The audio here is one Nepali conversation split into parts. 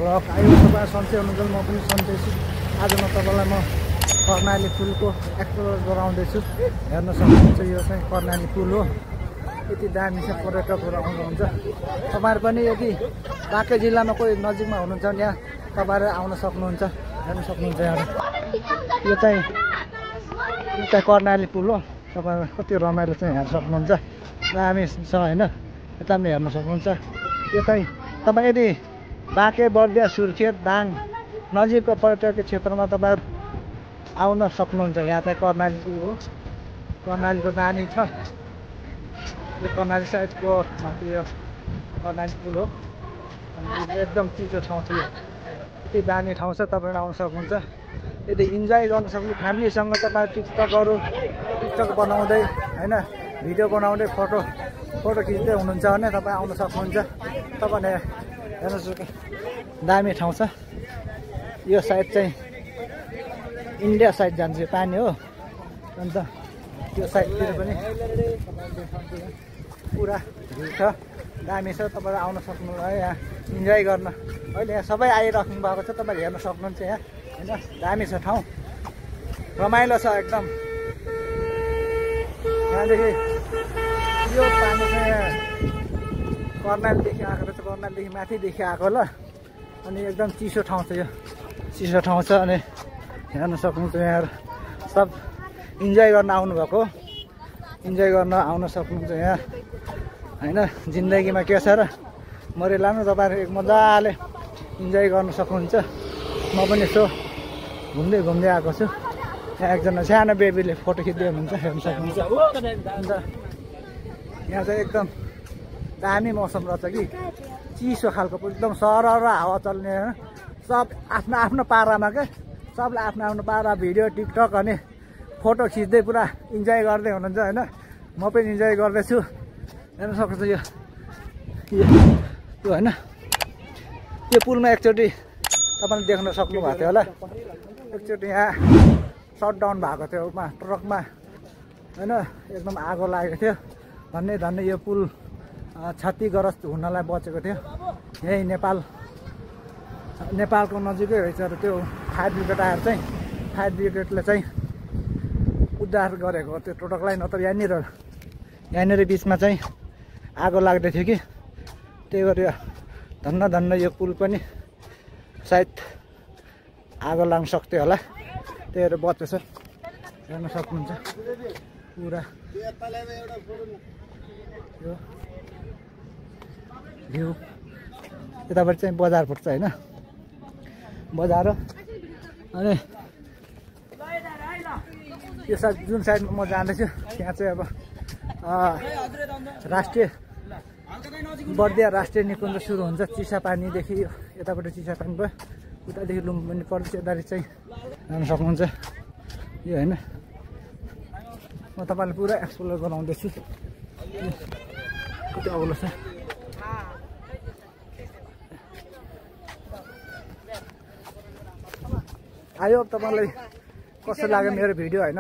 भ्लग आयो। तपाईँ सन्चै हुनुहुन्छ, म पनि सन्चै छु। आज म तपाईँलाई म कर्णाली पुलको एक्सप्लोर गराउँदैछु। हेर्न सक्नुहुन्छ यो चाहिँ कर्णाली पुल हो। यति दामी छ, पर्यटकहरू आउनुहुन्छ। तपाईँहरू पनि यदि बाँके जिल्लामा कोही नजिकमा हुनुहुन्छ भने यहाँ तपाईँहरू आउन सक्नुहुन्छ, हेर्न सक्नुहुन्छ। यहाँ यो चाहिँ कर्णाली पुल हो। तपाईँहरू कति रमाइलो चाहिँ हेर्न सक्नुहुन्छ, दामी छ होइन। यता पनि हेर्न सक्नुहुन्छ। यो चाहिँ तपाईँ यदि बाँके, बर्दिया, सुर्खेत, दाङ नजिकको पर्यटकीय क्षेत्रमा तपाईँहरू आउन सक्नुहुन्छ। यहाँ चाहिँ कर्णाली पुल हो। कर्णालीको नानी छ यो, कर्णाली साइडको माथि यो कर्णाली पुल हो। एकदम चिसो ठाउँ छ यो, यति दामी ठाउँ छ। तपाईँहरू आउन सक्नुहुन्छ। यदि इन्जोय गर्न सक्नु फ्यामिलीसँग, तपाईँ टिकटक बनाउँदै होइन, भिडियो बनाउँदै फोटो खिच्दै हुनुहुन्छ भने तपाईँ आउन सक्नुहुन्छ। तपाईँले हेर्न सक्नु दामी ठाउँ छ। यो साइड चाहिँ इन्डिया साइड जान्छ यो पानी हो। अन्त यो साइडतिर पनि पुरा भ्यू छ, दामी छ। तपाईँहरू आउन सक्नु है यहाँ इन्जोय गर्न। अहिले यहाँ सबै आइराख्नु भएको छ, तपाईँले हेर्न सक्नुहुन्छ यहाँ होइन। दामी छ ठाउँ, रमाइलो छ एकदम। यहाँदेखि यो पानी चाहिँ कर्णालीदेखि आएको रहेछ, कर्णालीदेखि माथिदेखि आएको ल। अनि एकदम चिसो ठाउँ छ यो, चिसो ठाउँ छ। अनि हेर्न सक्नुहुन्छ यहाँ सब इन्जोय गर्न आउनुभएको, इन्जोय गर्न आउन सक्नुहुन्छ यहाँ होइन। जिन्दगीमा के छ र, मरि लानु तपाईँहरू एक मजाले इन्जोय गर्न सक्नुहुन्छ। म पनि यसो घुम्दै आएको छु। यहाँ एकजना सानो बेबीले फोटो खिच्दै हुनुहुन्छ, हेर्न सक्नुहुन्छ। अन्त यहाँ चाहिँ एकदम दामी मौसम रहेछ कि, चिसो खालको एकदम सरर हावा चल्ने होइन। सब आफ्नो आफ्नो पारामा क्या, सबले आफ्नो आफ्नो पारा भिडियो टिकटक अनि फोटो खिच्दै पुरा इन्जोय गर्दै हुनुहुन्छ होइन। म पनि इन्जोय गर्दैछु, हेर्न सक्नुहुन्छ। यो होइन, यो पुलमा एकचोटि तपाईँले देख्न सक्नुभएको थियो होला। एकचोटि यहाँ सटडाउन भएको थियो ट्रकमा होइन, एकदम आगो लागेको थियो। धन्य यो पुल क्षतिग्रस्त हुनलाई बचेको थियो। यही नेपालको नजिकै रहेछ र त्यो फायर ब्रिगेड आएर चाहिँ फायर ब्रिगेडले चाहिँ उद्धार गरेको त्यो ट्रकलाई। नत्र यहाँनिर बिचमा चाहिँ आगो लाग्दै थियो कि, त्यही गरेर धन्न यो पुल पनि सायद आगो लाग्न सक्थ्यो होला, त्यही भएर बचेछ। हेर्न सक्नुहुन्छ पुरा यो भ्यू। यताबाट चाहिँ बजार पर्छ होइन, बजार हो। अनि यो साइड जुन साइडमा म जाँदैछु त्यहाँ चाहिँ अब बर्दिया राष्ट्रिय निकुञ्ज सुरु हुन्छ। चिसापानीदेखि यताबाट चिसापानी भयो, उतादेखि लुम्बिनी पर्छ। यतादेखि चाहिँ जान सक्नुहुन्छ यो होइन। म तपाईँलाई पुरा एक्सप्लोर गराउँदैछु। कति अग्लो छ। आयो तपाईँलाई कस्तो लाग्यो मेरो भिडियो होइन।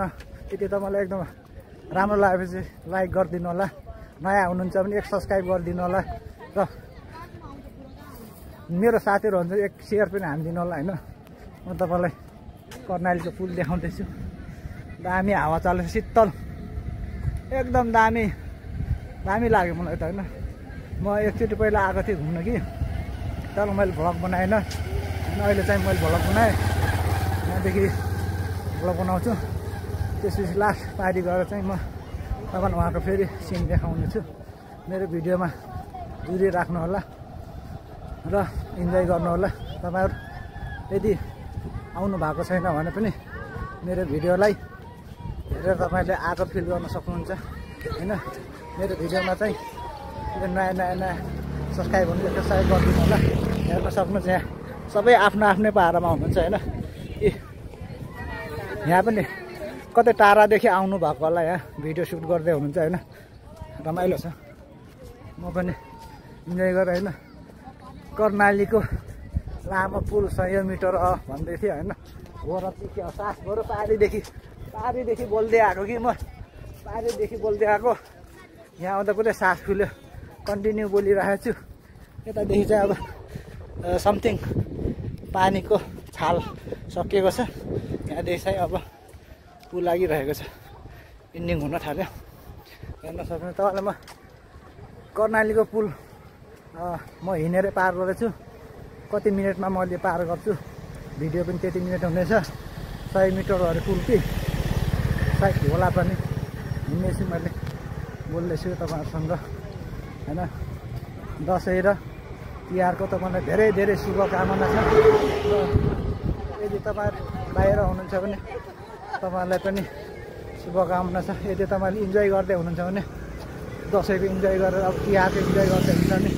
यदि तपाईँलाई एकदम राम्रो लागेपछि लाइक गरिदिनु होला, नयाँ हुनुहुन्छ भने एक सब्सक्राइब गरिदिनु होला, र मेरो साथीहरू हुन्छ एक सेयर पनि हानिदिनु होला होइन। म तपाईँलाई कर्णालीको पुल देखाउँदैछु। दामी हावा चलेको, शीतल एकदम दामी लाग्यो मलाई त होइन। म एकचोटि पहिला आएको थिएँ घुम्न कि, तर मैले भ्लग बनाएन। अहिले चाहिँ मैले भ्लग बनाएँ, यहाँदेखि भ्लग बनाउँछु। त्यसपछि लास्ट पारी गएर चाहिँ म तपाईँलाई उहाँको फेरि सिन देखाउने छु। मेरो भिडियोमा जोडिराख्नु होला र इन्जोय गर्नु होला। तपाईँहरू यदि आउनु भएको छैन भने पनि मेरो भिडियोलाई हेरेर तपाईँले आएको फिल गर्न सक्नुहुन्छ होइन। मेरो भिडियोमा चाहिँ नयाँ सब्सक्राइब हुनु, सब्सक्राइब गरिदिनु होला, हेर्न सक्नुहुन्छ। यहाँ सबै आफ्नै पारामा हुनुहुन्छ होइन। यहाँ पनि कतै टाढादेखि आउनु भएको होला, यहाँ भिडियो सुट गर्दै हुनुहुन्छ होइन। रमाइलो छ। म पनि इन्जोय गरेँ होइन। कर्णालीको लामो पुल 100 मिटर भन्दै थिएँ होइन। हो र के सास भएर पारीदेखि बोल्दै आएको कि म, पारीदेखि बोल्दै आएको। यहाँ आउँदा पुरै सास फुल्यो, कन्टिन्यू बोलिरहेको छु। यतादेखि चाहिँ अब समथिङ पानीको छाल सकिएको छ। यहाँदेखि चाहिँ अब पुल लागिरहेको छ, इन्डिङ हुन थाल्यो। हेर्न सक्नु तपाईँलाई म कर्णालीको पुल म हिँडेरै पार गर्दैछु। कति मिनटमा म अहिले पार गर्छु, भिडियो पनि त्यति मिनट हुनेछ। 100 मिटरहरू पुल कि सायद होला पनि। हिँड्नेछु, मैले बोल्दैछु तपाईँहरूसँग होइन। दसैँ र तिहारको तपाईँलाई धेरै धेरै शुभकामना छ। यदि तपाईँहरू बाहिर हुनुहुन्छ भने तपाईँहरूलाई पनि शुभकामना छ। यदि तपाईँले इन्जोय गर्दै हुनुहुन्छ भने दसैँको इन्जोय गरेर अब तिहारको इन्जोय गर्दै हुन्छ भने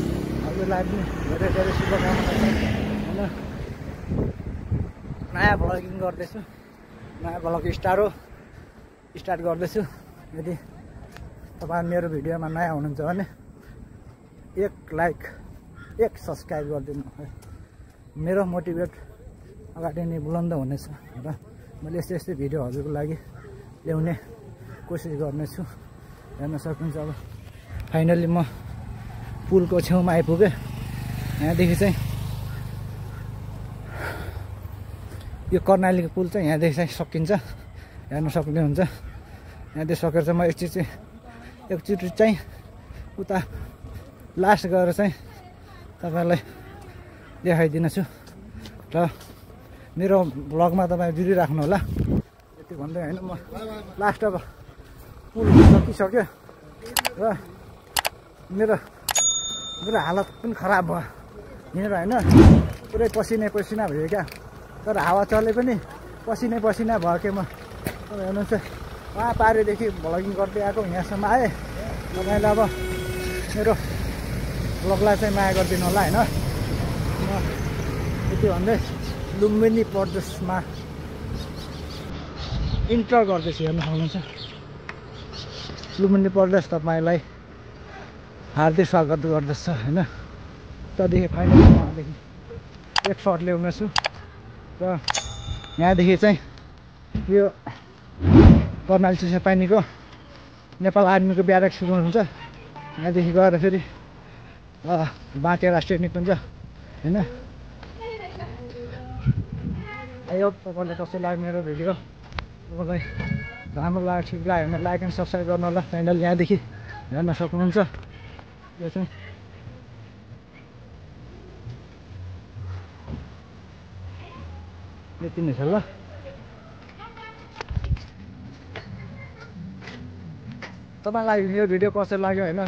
हजुरलाई पनि धेरै धेरै शुभकामना छ होइन। नयाँ भ्लगिङ गर्दैछु, नयाँ भ्लग स्टार्ट गर्दैछु। यदि तपाईँ मेरो भिडियोमा नयाँ हुनुहुन्छ भने 1 लाइक 1 सब्सक्राइब गरिदिनु है। मेरो मोटिभेट अगाडि नै बुलन्द हुनेछ र मैले यस्तै यस्तै भिडियो हजुरको लागि ल्याउने कोसिस गर्नेछु। हेर्न सक्नुहुन्छ अब फाइनली म पुलको छेउमा आइपुगेँ। यहाँदेखि चाहिँ यो कर्णालीको पुल चाहिँ यहाँदेखि चाहिँ सकिन्छ, हेर्न सक्नुहुन्छ। यहाँदेखि सकेर चाहिँ म एकचोटि चाहिँ उता लास्ट गएर चाहिँ तपाईँलाई देखाइदिनेछु र मेरो भ्लगमा तपाईँ जुडिराख्नु होला। यति भन्दै होइन, म लास्ट अब पुल सकिसक्यो र मेरो हालत पनि खराब भयो हिँडेर होइन। पुरै पसिना भयो क्या, तर हावा चले पनि पसिनै भयो कि म। तपाईँ हेर्नुहुन्छ वहाँ पारिदेखि भ्लगिङ गर्दै आएको, यहाँसम्म आएँ। तपाईँले अब मेरो भ्लगलाई चाहिँ माया गरिदिनु होला होइन। म यति भन्दै लुम्बिनी प्रदेशमा इन्टर गर्दैछु। हेर्न सक्नुहुन्छ लुम्बिनी प्रदेश तपाईँलाई हार्दिक स्वागत गर्दछ होइन। त्यहाँदेखि फाइनली वहाँदेखि एक सर्ट ल्याउनेछु र यहाँदेखि चाहिँ यो कर्णाली चिसापानीको नेपाल आर्मीको ब्यारेक सुरु हुन्छ। यहाँदेखि गएर फेरि बाँके राष्ट्रिय निकुञ्ज होइन। आयो तपाईँलाई कस्तो लाग्यो मेरो भिडियो, तपाईँलाई राम्रो लाग्यो ठिक लाग्यो भने लाइक एन्ड सब्सक्राइब गर्नु होला। फाइनल यहाँदेखि हेर्न सक्नुहुन्छ यो चाहिँ यति नै छ ल। तपाईँलाई यो भिडियो कस्तो लाग्यो होइन,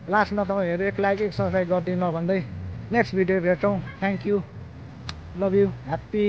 लास्टमा तपाईँहरू 1 लाइक 1 सब्सक्राइब गरिदिनु भन्दै नेक्स्ट भिडियो भेटौँ। Thank you, love you, happy